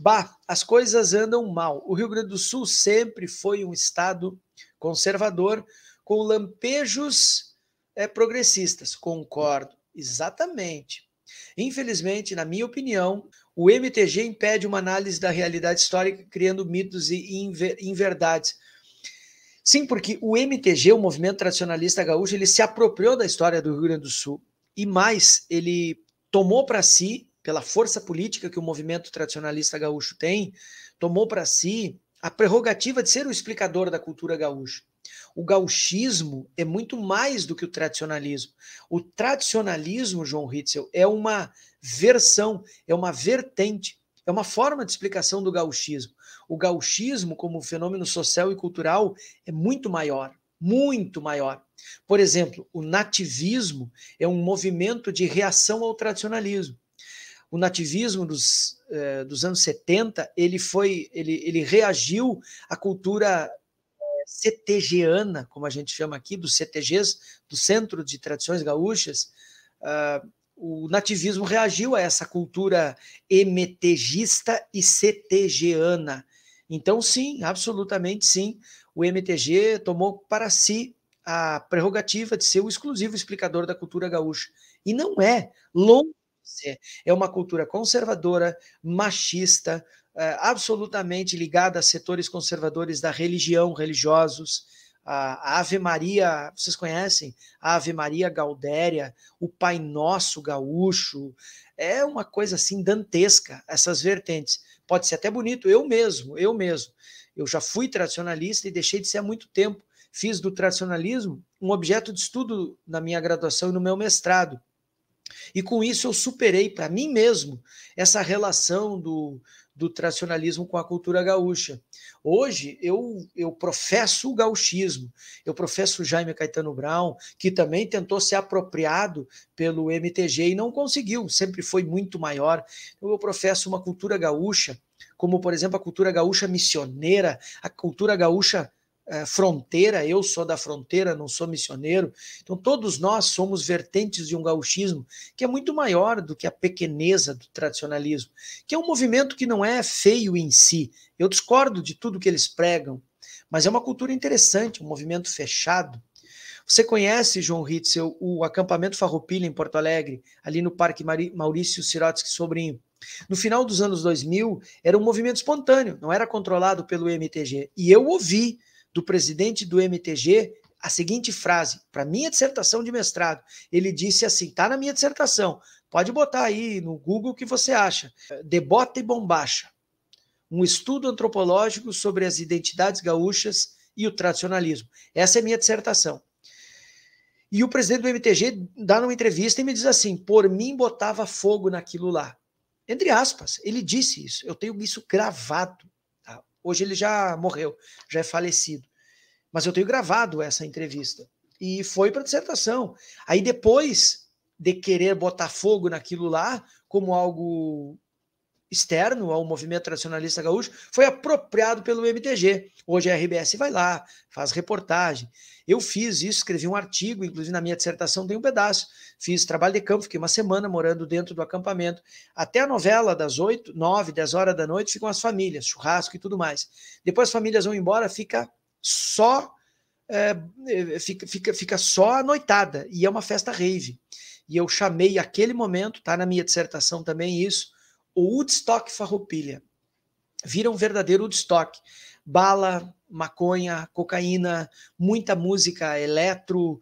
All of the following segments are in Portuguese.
Bah, as coisas andam mal. O Rio Grande do Sul sempre foi um estado conservador, com lampejos progressistas. Concordo, exatamente. Infelizmente, na minha opinião, o MTG impede uma análise da realidade histórica, criando mitos e inverdades. Sim, porque o MTG, o Movimento Tradicionalista Gaúcho, ele se apropriou da história do Rio Grande do Sul. E mais, ele tomou para si, pela força política que o movimento tradicionalista gaúcho tem, tomou para si a prerrogativa de ser o explicador da cultura gaúcha. O gauchismo é muito mais do que o tradicionalismo. O tradicionalismo, João Ritzel, é uma versão, é uma vertente, é uma forma de explicação do gauchismo. O gauchismo, como fenômeno social e cultural, é muito maior, muito maior. Por exemplo, o nativismo é um movimento de reação ao tradicionalismo. O nativismo dos anos 70, ele reagiu à cultura CTGiana, como a gente chama aqui, dos CTGs, do Centro de Tradições Gaúchas. O nativismo reagiu a essa cultura MTGista e CTGiana. Então, sim, absolutamente sim, o MTG tomou para si a prerrogativa de ser o exclusivo explicador da cultura gaúcha. E não é, longe de ser. É uma cultura conservadora, machista, absolutamente ligada a setores conservadores da religião, religiosos. A Ave Maria, vocês conhecem? A Ave Maria Gaudéria, o Pai Nosso Gaúcho, é uma coisa assim dantesca, essas vertentes. Pode ser até bonito, eu mesmo. Eu já fui tradicionalista e deixei de ser há muito tempo. Fiz do tradicionalismo um objeto de estudo na minha graduação e no meu mestrado. E com isso eu superei para mim mesmo essa relação do tradicionalismo com a cultura gaúcha. Hoje eu professo o gauchismo, eu professo o Jaime Caetano Brown, que também tentou ser apropriado pelo MTG e não conseguiu, sempre foi muito maior. Então, eu professo uma cultura gaúcha, como por exemplo a cultura gaúcha missioneira, a cultura gaúcha fronteira, eu sou da fronteira, não sou missioneiro. Então todos nós somos vertentes de um gauchismo que é muito maior do que a pequeneza do tradicionalismo, que é um movimento que não é feio em si. Eu discordo de tudo que eles pregam, mas é uma cultura interessante, um movimento fechado. Você conhece, João Ritzel, o acampamento Farroupilha em Porto Alegre, ali no Parque Maurício Sirotsky Sobrinho? No final dos anos 2000, era um movimento espontâneo, não era controlado pelo MTG. E eu ouvi do presidente do MTG a seguinte frase, para minha dissertação de mestrado. Ele disse assim, está na minha dissertação, pode botar aí no Google o que você acha. Debota e Bombacha, um estudo antropológico sobre as identidades gaúchas e o tradicionalismo. Essa é a minha dissertação. E o presidente do MTG dá uma entrevista e me diz assim, por mim botava fogo naquilo lá. Entre aspas, ele disse isso, eu tenho isso gravado. Tá? Hoje ele já morreu, já é falecido. Mas eu tenho gravado essa entrevista. E foi para a dissertação. Aí depois de querer botar fogo naquilo lá, como algo externo ao movimento tradicionalista gaúcho, foi apropriado pelo MTG. Hoje a RBS vai lá, faz reportagem. Eu fiz isso, escrevi um artigo, inclusive na minha dissertação tem um pedaço. Fiz trabalho de campo, fiquei uma semana morando dentro do acampamento. Até a novela, das 8, 9, 10 horas da noite, ficam as famílias, churrasco e tudo mais. Depois as famílias vão embora, fica só fica só a noitada, e é uma festa rave. E eu chamei aquele momento, tá na minha dissertação também isso, o Woodstock Farroupilha. Vira um verdadeiro Woodstock. Bala, maconha, cocaína, muita música eletro,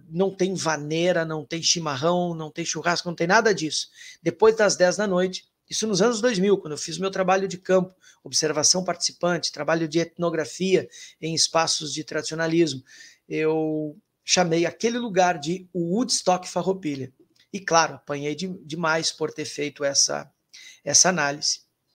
não tem vaneira, não tem chimarrão, não tem churrasco, não tem nada disso. Depois das 10 da noite, isso nos anos 2000, quando eu fiz meu trabalho de campo, observação participante, trabalho de etnografia em espaços de tradicionalismo, eu chamei aquele lugar de Woodstock Farroupilha. E claro, apanhei demais por ter feito essa análise.